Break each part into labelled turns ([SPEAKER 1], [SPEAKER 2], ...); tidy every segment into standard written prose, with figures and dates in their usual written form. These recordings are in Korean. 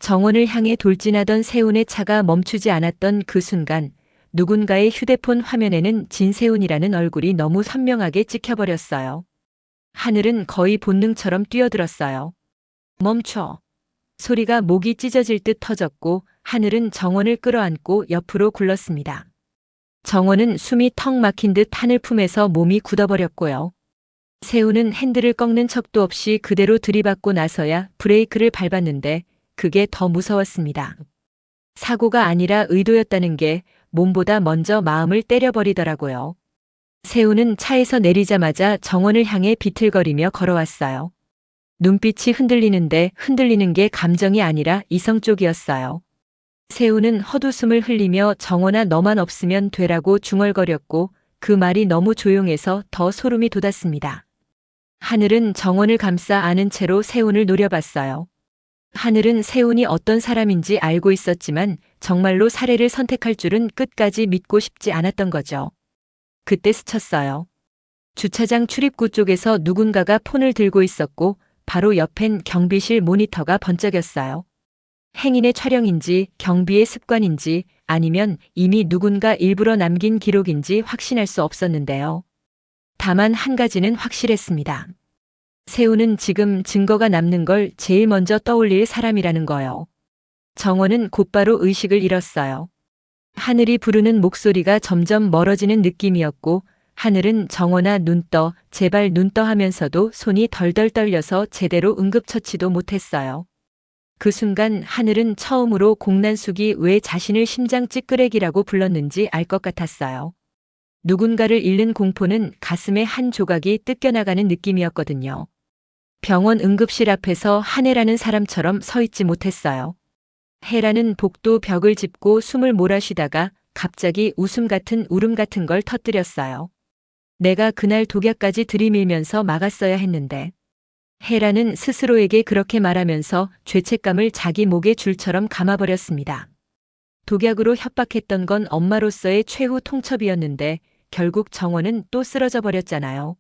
[SPEAKER 1] 정원을 향해 돌진하던 세훈의 차가 멈추지 않았던 그 순간 누군가의 휴대폰 화면에는 진세훈이라는 얼굴이 너무 선명하게 찍혀버렸어요. 하늘은 거의 본능처럼 뛰어들었어요. 멈춰. 소리가 목이 찢어질 듯 터졌고 하늘은 정원을 끌어안고 옆으로 굴렀습니다. 정원은 숨이 턱 막힌 듯 하늘 품에서 몸이 굳어버렸고요. 세훈은 핸들을 꺾는 척도 없이 그대로 들이받고 나서야 브레이크를 밟았는데 그게 더 무서웠습니다. 사고가 아니라 의도였다는 게 몸보다 먼저 마음을 때려버리더라고요. 세훈은 차에서 내리자마자 정원을 향해 비틀거리며 걸어왔어요. 눈빛이 흔들리는데 흔들리는 게 감정이 아니라 이성 쪽이었어요. 세훈은 헛웃음을 흘리며 정원아 너만 없으면 되라고 중얼거렸고 그 말이 너무 조용해서 더 소름이 돋았습니다. 하늘은 정원을 감싸 안은 채로 세훈을 노려봤어요. 하늘은 세훈이 어떤 사람인지 알고 있었지만 정말로 살해를 선택할 줄은 끝까지 믿고 싶지 않았던 거죠. 그때 스쳤어요. 주차장 출입구 쪽에서 누군가가 폰을 들고 있었고 바로 옆엔 경비실 모니터가 번쩍였어요. 행인의 촬영인지 경비의 습관인지 아니면 이미 누군가 일부러 남긴 기록인지 확신할 수 없었는데요. 다만 한 가지는 확실했습니다. 세훈은 지금 증거가 남는 걸 제일 먼저 떠올릴 사람이라는 거요. 정원은 곧바로 의식을 잃었어요. 하늘이 부르는 목소리가 점점 멀어지는 느낌이었고 하늘은 정원아 눈 떠, 제발 눈 떠 하면서도 손이 덜덜 떨려서 제대로 응급처치도 못했어요. 그 순간 하늘은 처음으로 공난숙이 왜 자신을 심장 찌끄레기라고 불렀는지 알 것 같았어요. 누군가를 잃는 공포는 가슴에 한 조각이 뜯겨나가는 느낌이었거든요. 병원 응급실 앞에서 한혜라는 사람처럼 서 있지 못했어요. 혜라는 복도 벽을 짚고 숨을 몰아쉬다가 갑자기 웃음 같은 울음 같은 걸 터뜨렸어요. 내가 그날 독약까지 들이밀면서 막았어야 했는데. 혜라는 스스로에게 그렇게 말하면서 죄책감을 자기 목에 줄처럼 감아버렸습니다. 독약으로 협박했던 건 엄마로서의 최후 통첩이었는데 결국 정원은 또 쓰러져 버렸잖아요.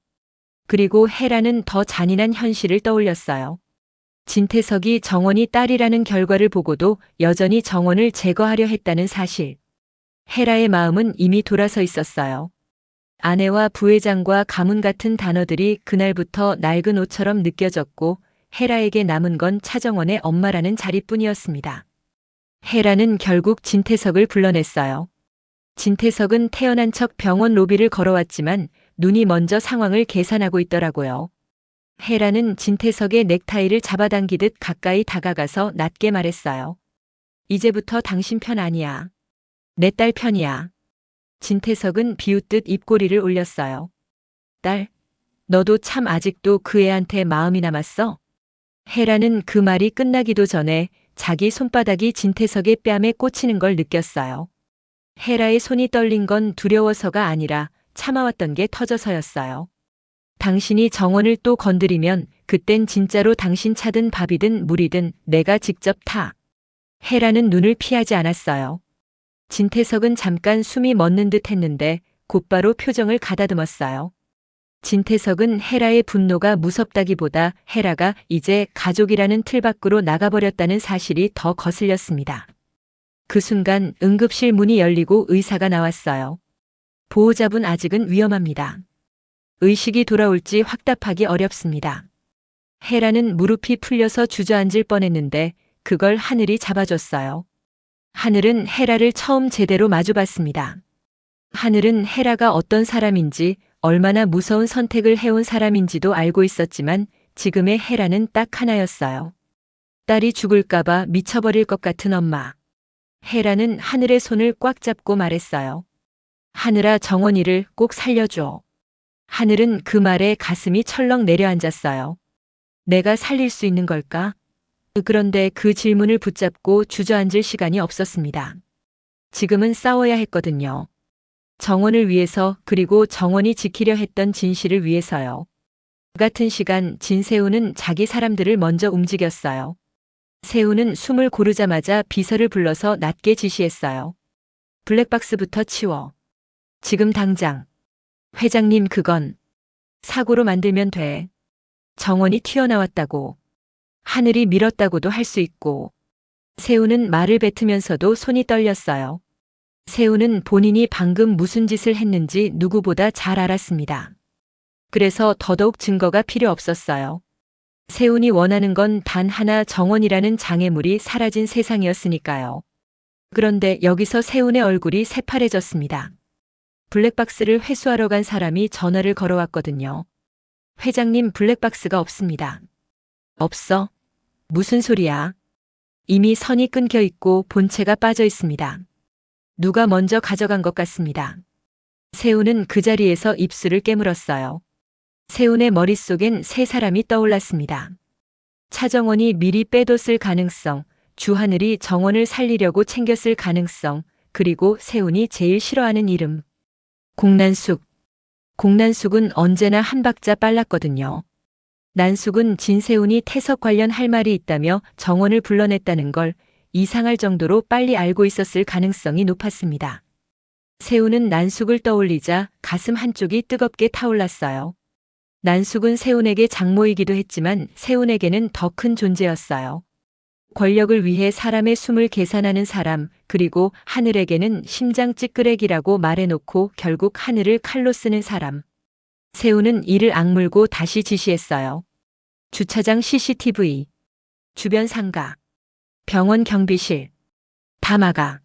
[SPEAKER 1] 그리고 혜라는 더 잔인한 현실을 떠올렸어요. 진태석이 정원이 딸이라는 결과를 보고도 여전히 정원을 제거하려 했다는 사실. 혜라의 마음은 이미 돌아서 있었어요. 아내와 부회장과 가문 같은 단어들이 그날부터 낡은 옷처럼 느껴졌고 혜라에게 남은 건 차정원의 엄마라는 자리뿐이었습니다. 혜라는 결국 진태석을 불러냈어요. 진태석은 태어난 척 병원 로비를 걸어왔지만 눈이 먼저 상황을 계산하고 있더라고요. 혜라는 진태석의 넥타이를 잡아당기듯 가까이 다가가서 낮게 말했어요. 이제부터 당신 편 아니야. 내 딸 편이야. 진태석은 비웃듯 입꼬리를 올렸어요. 딸, 너도 참 아직도 그 애한테 마음이 남았어? 혜라는 그 말이 끝나기도 전에 자기 손바닥이 진태석의 뺨에 꽂히는 걸 느꼈어요. 혜라의 손이 떨린 건 두려워서가 아니라 참아왔던 게 터져서였어요. 당신이 정원을 또 건드리면 그땐 진짜로 당신 차든 밥이든 물이든 내가 직접 타. 혜라는 눈을 피하지 않았어요. 진태석은 잠깐 숨이 멎는 듯 했는데 곧바로 표정을 가다듬었어요. 진태석은 혜라의 분노가 무섭다기보다 혜라가 이제 가족이라는 틀 밖으로 나가버렸다는 사실이 더 거슬렸습니다. 그 순간 응급실 문이 열리고 의사가 나왔어요. 보호자분 아직은 위험합니다. 의식이 돌아올지 확답하기 어렵습니다. 혜라는 무릎이 풀려서 주저앉을 뻔했는데 그걸 하늘이 잡아줬어요. 하늘은 혜라를 처음 제대로 마주봤습니다. 하늘은 혜라가 어떤 사람인지 얼마나 무서운 선택을 해온 사람인지도 알고 있었지만 지금의 혜라는 딱 하나였어요. 딸이 죽을까봐 미쳐버릴 것 같은 엄마. 혜라는 하늘의 손을 꽉 잡고 말했어요. 하늘아 정원이를 꼭 살려줘. 하늘은 그 말에 가슴이 철렁 내려앉았어요. 내가 살릴 수 있는 걸까? 그런데 그 질문을 붙잡고 주저앉을 시간이 없었습니다. 지금은 싸워야 했거든요. 정원을 위해서 그리고 정원이 지키려 했던 진실을 위해서요. 그 같은 시간 진세훈은 자기 사람들을 먼저 움직였어요. 세훈은 숨을 고르자마자 비서를 불러서 낮게 지시했어요. 블랙박스부터 치워. 지금 당장. 회장님 그건 사고로 만들면 돼. 정원이 튀어나왔다고. 하늘이 밀었다고도 할 수 있고. 세훈은 말을 뱉으면서도 손이 떨렸어요. 세훈은 본인이 방금 무슨 짓을 했는지 누구보다 잘 알았습니다. 그래서 더더욱 증거가 필요 없었어요. 세훈이 원하는 건 단 하나, 정원이라는 장애물이 사라진 세상이었으니까요. 그런데 여기서 세훈의 얼굴이 새파래졌습니다. 블랙박스를 회수하러 간 사람이 전화를 걸어왔거든요. 회장님, 블랙박스가 없습니다. 없어? 무슨 소리야? 이미 선이 끊겨 있고 본체가 빠져 있습니다. 누가 먼저 가져간 것 같습니다. 세훈은 그 자리에서 입술을 깨물었어요. 세훈의 머릿속엔 세 사람이 떠올랐습니다. 차정원이 미리 빼뒀을 가능성, 주하늘이 정원을 살리려고 챙겼을 가능성, 그리고 세훈이 제일 싫어하는 이름. 공난숙. 공난숙은 언제나 한 박자 빨랐거든요. 난숙은 진세훈이 태석 관련 할 말이 있다며 정원을 불러냈다는 걸 이상할 정도로 빨리 알고 있었을 가능성이 높았습니다. 세훈은 난숙을 떠올리자 가슴 한쪽이 뜨겁게 타올랐어요. 난숙은 세훈에게 장모이기도 했지만 세훈에게는 더 큰 존재였어요. 권력을 위해 사람의 숨을 계산하는 사람, 그리고 하늘에게는 심장 찌끄레기라고 말해놓고 결국 하늘을 칼로 쓰는 사람. 세훈은 이를 악물고 다시 지시했어요. 주차장 CCTV, 주변 상가, 병원 경비실, 다 막아.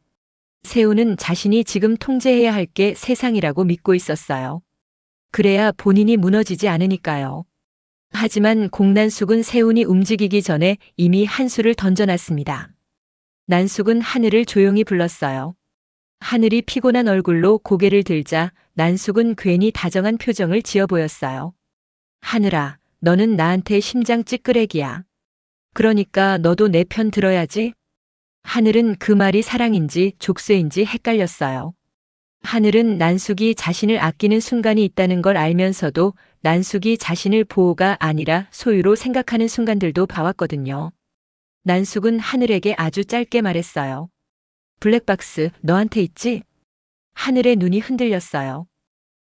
[SPEAKER 1] 세훈은 자신이 지금 통제해야 할 게 세상이라고 믿고 있었어요. 그래야 본인이 무너지지 않으니까요. 하지만 공난숙은 세훈이 움직이기 전에 이미 한 수를 던져놨습니다. 난숙은 하늘을 조용히 불렀어요. 하늘이 피곤한 얼굴로 고개를 들자 난숙은 괜히 다정한 표정을 지어 보였어요. 하늘아, 너는 나한테 심장 찌끄레기야. 그러니까 너도 내 편 들어야지. 하늘은 그 말이 사랑인지 족쇄인지 헷갈렸어요. 하늘은 난숙이 자신을 아끼는 순간이 있다는 걸 알면서도 난숙이 자신을 보호가 아니라 소유로 생각하는 순간들도 봐왔거든요. 난숙은 하늘에게 아주 짧게 말했어요. 블랙박스 너한테 있지? 하늘의 눈이 흔들렸어요.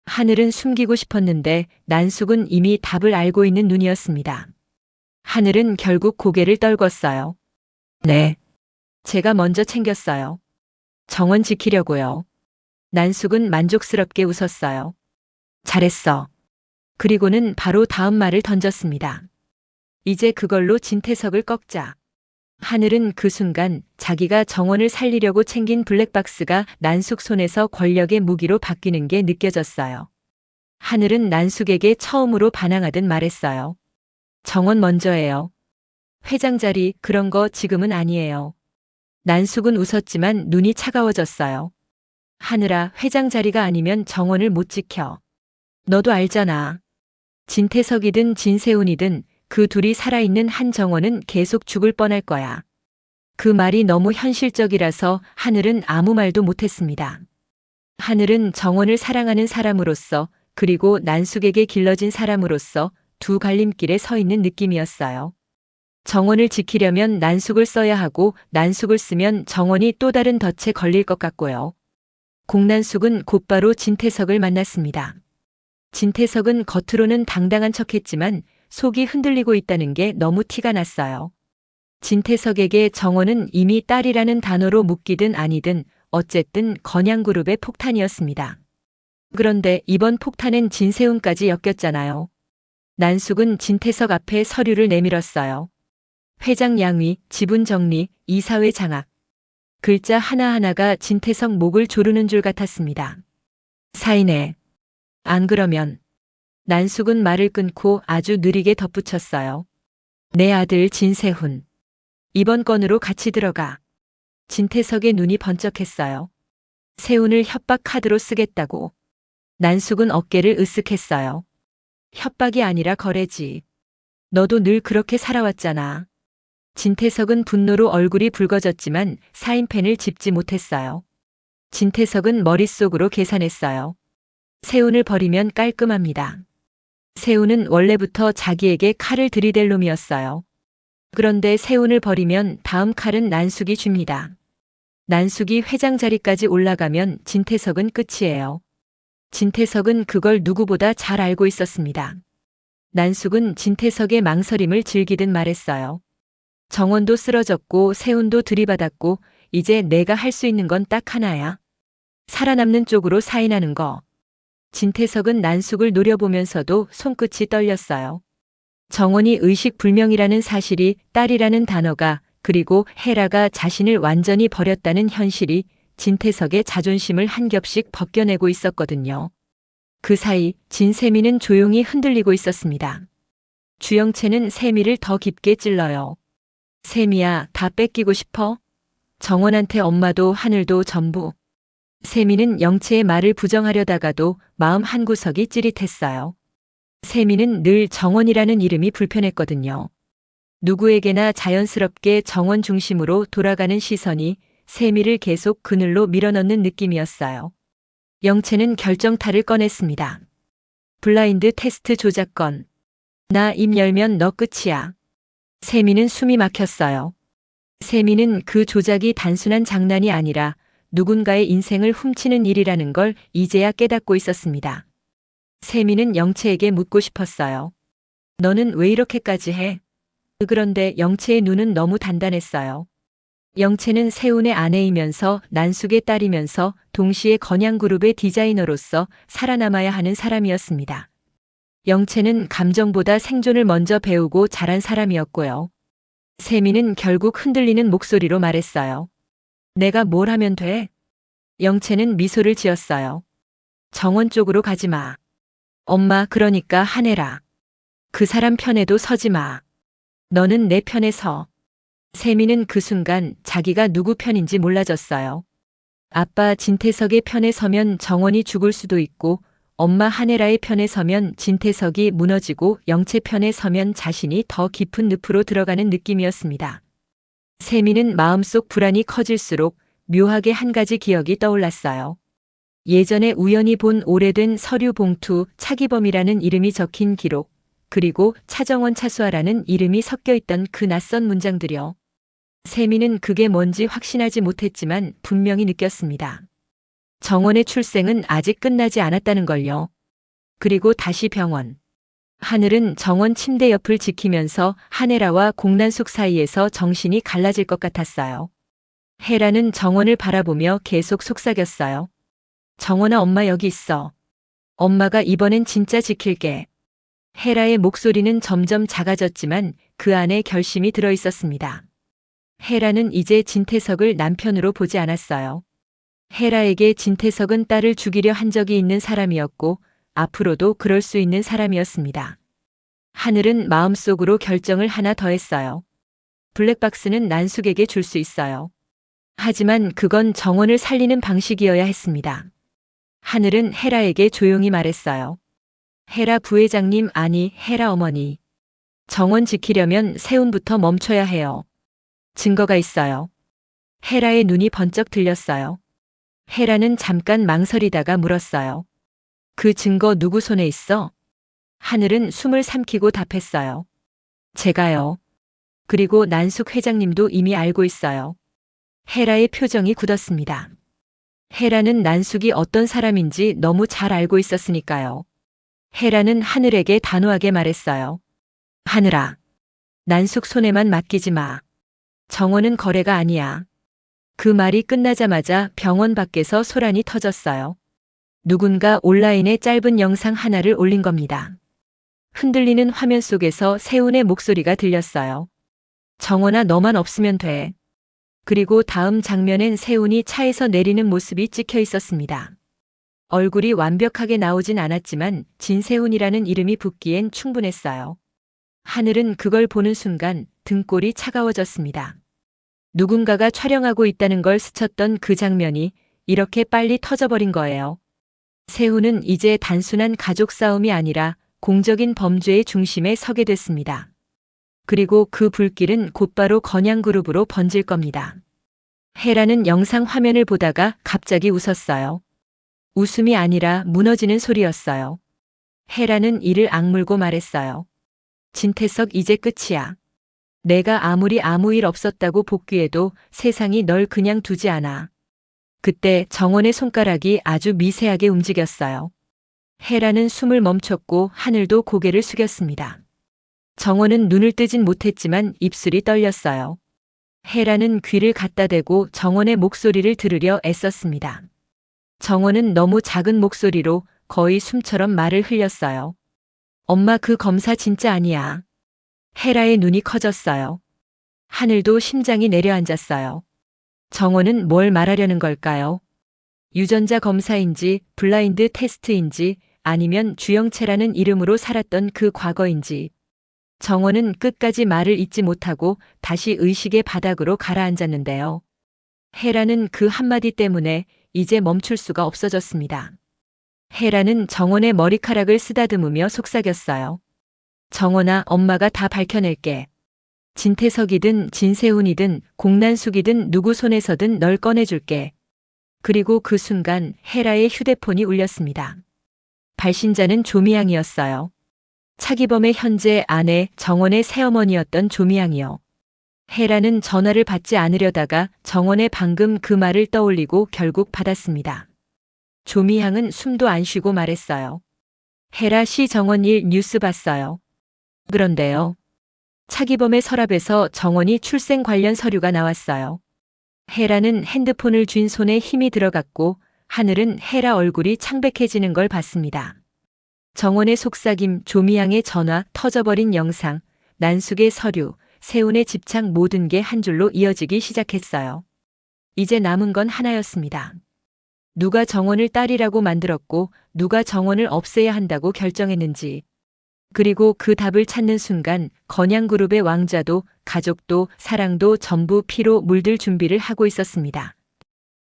[SPEAKER 1] 하늘은 숨기고 싶었는데 난숙은 이미 답을 알고 있는 눈이었습니다. 하늘은 결국 고개를 떨궜어요. 네. 제가 먼저 챙겼어요. 정원 지키려고요. 난숙은 만족스럽게 웃었어요. 잘했어. 그리고는 바로 다음 말을 던졌습니다. 이제 그걸로 진태석을 꺾자. 하늘은 그 순간 자기가 정원을 살리려고 챙긴 블랙박스가 난숙 손에서 권력의 무기로 바뀌는 게 느껴졌어요. 하늘은 난숙에게 처음으로 반항하듯 말했어요. 정원 먼저예요. 회장 자리 그런 거 지금은 아니에요. 난숙은 웃었지만 눈이 차가워졌어요. 하늘아, 회장 자리가 아니면 정원을 못 지켜. 너도 알잖아. 진태석이든 진세훈이든 그 둘이 살아있는 한 정원은 계속 죽을 뻔할 거야. 그 말이 너무 현실적이라서 하늘은 아무 말도 못했습니다. 하늘은 정원을 사랑하는 사람으로서 그리고 난숙에게 길러진 사람으로서 두 갈림길에 서 있는 느낌이었어요. 정원을 지키려면 난숙을 써야 하고 난숙을 쓰면 정원이 또 다른 덫에 걸릴 것 같고요. 공난숙은 곧바로 진태석을 만났습니다. 진태석은 겉으로는 당당한 척했지만 속이 흔들리고 있다는 게 너무 티가 났어요. 진태석에게 정원은 이미 딸이라는 단어로 묶이든 아니든 어쨌든 건양그룹의 폭탄이었습니다. 그런데 이번 폭탄엔 진세훈까지 엮였잖아요. 난숙은 진태석 앞에 서류를 내밀었어요. 회장 양위, 지분 정리, 이사회 장악. 글자 하나하나가 진태석 목을 조르는 줄 같았습니다. 사인해. 안 그러면. 난숙은 말을 끊고 아주 느리게 덧붙였어요. 내 아들 진세훈. 이번 건으로 같이 들어가. 진태석의 눈이 번쩍했어요. 세훈을 협박 카드로 쓰겠다고. 난숙은 어깨를 으쓱했어요. 협박이 아니라 거래지. 너도 늘 그렇게 살아왔잖아. 진태석은 분노로 얼굴이 붉어졌지만 사인펜을 짚지 못했어요. 진태석은 머릿속으로 계산했어요. 세훈을 버리면 깔끔합니다. 세훈은 원래부터 자기에게 칼을 들이댈 놈이었어요. 그런데 세훈을 버리면 다음 칼은 난숙이 줍니다. 난숙이 회장 자리까지 올라가면 진태석은 끝이에요. 진태석은 그걸 누구보다 잘 알고 있었습니다. 난숙은 진태석의 망설임을 즐기듯 말했어요. 정원도 쓰러졌고 세훈도 들이받았고 이제 내가 할 수 있는 건 딱 하나야. 살아남는 쪽으로 사인하는 거. 진태석은 난숙을 노려보면서도 손끝이 떨렸어요. 정원이 의식불명이라는 사실이, 딸이라는 단어가, 그리고 헤라가 자신을 완전히 버렸다는 현실이 진태석의 자존심을 한 겹씩 벗겨내고 있었거든요. 그 사이 진세미는 조용히 흔들리고 있었습니다. 주영채는 세미를 더 깊게 찔러요. 세미야, 다 뺏기고 싶어? 정원한테 엄마도 하늘도 전부. 세미는 영채의 말을 부정하려다가도 마음 한구석이 찌릿했어요. 세미는 늘 정원이라는 이름이 불편했거든요. 누구에게나 자연스럽게 정원 중심으로 돌아가는 시선이 세미를 계속 그늘로 밀어넣는 느낌이었어요. 영채는 결정타를 꺼냈습니다. 블라인드 테스트 조작건. 나 입 열면 너 끝이야. 세미는 숨이 막혔어요. 세미는 그 조작이 단순한 장난이 아니라 누군가의 인생을 훔치는 일이라는 걸 이제야 깨닫고 있었습니다. 세미는 영채에게 묻고 싶었어요. 너는 왜 이렇게까지 해? 그런데 영채의 눈은 너무 단단했어요. 영채는 세훈의 아내이면서 난숙의 딸이면서 동시에 건양그룹의 디자이너로서 살아남아야 하는 사람이었습니다. 영채는 감정보다 생존을 먼저 배우고 자란 사람이었고요. 세미는 결국 흔들리는 목소리로 말했어요. 내가 뭘 하면 돼? 영채는 미소를 지었어요. 정원 쪽으로 가지 마. 엄마, 그러니까 하늘아. 그 사람 편에도 서지 마. 너는 내 편에 서. 세미는 그 순간 자기가 누구 편인지 몰라졌어요. 아빠 진태석의 편에 서면 정원이 죽을 수도 있고, 엄마 하네라의 편에 서면 진태석이 무너지고, 영채 편에 서면 자신이 더 깊은 늪으로 들어가는 느낌이었습니다. 세미는 마음속 불안이 커질수록 묘하게 한 가지 기억이 떠올랐어요. 예전에 우연히 본 오래된 서류 봉투, 차기범이라는 이름이 적힌 기록, 그리고 차정원 차수아라는 이름이 섞여 있던 그 낯선 문장들이요. 세미는 그게 뭔지 확신하지 못했지만 분명히 느꼈습니다. 정원의 출생은 아직 끝나지 않았다는 걸요. 그리고 다시 병원. 하늘은 정원 침대 옆을 지키면서 하네라와 공난숙 사이에서 정신이 갈라질 것 같았어요. 헤라는 정원을 바라보며 계속 속삭였어요. 정원아, 엄마 여기 있어. 엄마가 이번엔 진짜 지킬게. 헤라의 목소리는 점점 작아졌지만 그 안에 결심이 들어 있었습니다. 헤라는 이제 진태석을 남편으로 보지 않았어요. 헤라에게 진태석은 딸을 죽이려 한 적이 있는 사람이었고 앞으로도 그럴 수 있는 사람이었습니다. 하늘은 마음속으로 결정을 하나 더 했어요. 블랙박스는 난숙에게 줄 수 있어요. 하지만 그건 정원을 살리는 방식이어야 했습니다. 하늘은 헤라에게 조용히 말했어요. 헤라 부회장님, 아니 헤라 어머니. 정원 지키려면 세훈부터 멈춰야 해요. 증거가 있어요. 헤라의 눈이 번쩍 들렸어요. 헤라는 잠깐 망설이다가 물었어요. 그 증거 누구 손에 있어? 하늘은 숨을 삼키고 답했어요. 제가요. 그리고 난숙 회장님도 이미 알고 있어요. 헤라의 표정이 굳었습니다. 헤라는 난숙이 어떤 사람인지 너무 잘 알고 있었으니까요. 헤라는 하늘에게 단호하게 말했어요. 하늘아, 난숙 손에만 맡기지 마. 정원은 거래가 아니야. 그 말이 끝나자마자 병원 밖에서 소란이 터졌어요. 누군가 온라인에 짧은 영상 하나를 올린 겁니다. 흔들리는 화면 속에서 세훈의 목소리가 들렸어요. 정원아, 너만 없으면 돼. 그리고 다음 장면엔 세훈이 차에서 내리는 모습이 찍혀 있었습니다. 얼굴이 완벽하게 나오진 않았지만 진세훈이라는 이름이 붙기엔 충분했어요. 하늘은 그걸 보는 순간 등골이 차가워졌습니다. 누군가가 촬영하고 있다는 걸 스쳤던 그 장면이 이렇게 빨리 터져버린 거예요. 세훈은 이제 단순한 가족 싸움이 아니라 공적인 범죄의 중심에 서게 됐습니다. 그리고 그 불길은 곧바로 건양그룹으로 번질 겁니다. 헤라는 영상 화면을 보다가 갑자기 웃었어요. 웃음이 아니라 무너지는 소리였어요. 헤라는 이를 악물고 말했어요. 진태석, 이제 끝이야. 내가 아무리 아무 일 없었다고 복귀해도 세상이 널 그냥 두지 않아. 그때 정원의 손가락이 아주 미세하게 움직였어요. 헤라는 숨을 멈췄고 하늘도 고개를 숙였습니다. 정원은 눈을 뜨진 못했지만 입술이 떨렸어요. 헤라는 귀를 갖다 대고 정원의 목소리를 들으려 애썼습니다. 정원은 너무 작은 목소리로 거의 숨처럼 말을 흘렸어요. 엄마, 그 검사 진짜 아니야. 헤라의 눈이 커졌어요. 하늘도 심장이 내려앉았어요. 정원은 뭘 말하려는 걸까요? 유전자 검사인지, 블라인드 테스트인지, 아니면 주영채라는 이름으로 살았던 그 과거인지. 정원은 끝까지 말을 잇지 못하고 다시 의식의 바닥으로 가라앉았는데요. 헤라는 그 한마디 때문에 이제 멈출 수가 없어졌습니다. 헤라는 정원의 머리카락을 쓰다듬으며 속삭였어요. 정원아, 엄마가 다 밝혀낼게. 진태석이든 진세훈이든 공난숙이든 누구 손에서든 널 꺼내줄게. 그리고 그 순간 헤라의 휴대폰이 울렸습니다. 발신자는 조미양이었어요. 차기범의 현재 아내 정원의 새어머니였던 조미양이요. 헤라는 전화를 받지 않으려다가 정원의 방금 그 말을 떠올리고 결국 받았습니다. 조미양은 숨도 안 쉬고 말했어요. 헤라 씨, 정원 일 뉴스 봤어요. 그런데요. 차기범의 서랍에서 정원이 출생 관련 서류가 나왔어요. 헤라는 핸드폰을 쥔 손에 힘이 들어갔고 하늘은 헤라 얼굴이 창백해지는 걸 봤습니다. 정원의 속삭임, 조미양의 전화, 터져버린 영상, 난숙의 서류, 세훈의 집착, 모든 게 한 줄로 이어지기 시작했어요. 이제 남은 건 하나였습니다. 누가 정원을 딸이라고 만들었고 누가 정원을 없애야 한다고 결정했는지. 그리고 그 답을 찾는 순간 건양그룹의 왕자도 가족도 사랑도 전부 피로 물들 준비를 하고 있었습니다.